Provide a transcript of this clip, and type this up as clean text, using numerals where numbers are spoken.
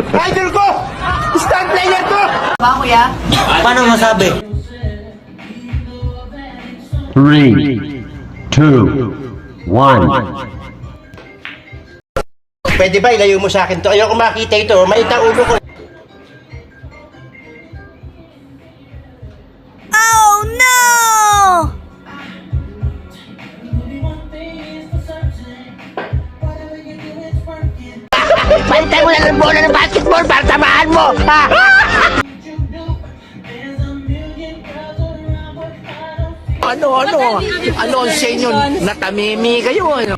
Idol ko! Star player ko! Ba, kuya? Paano masabi? 3, 2, 1. Pwede ba ilayo mo sa akin to? Ayoko makita ito. Maita ulo ko. Oh, no! Palitan mo na ng bola ng basketball para tamaan mo! Ha? Ano ang senyo? Natamimi kayo, ano?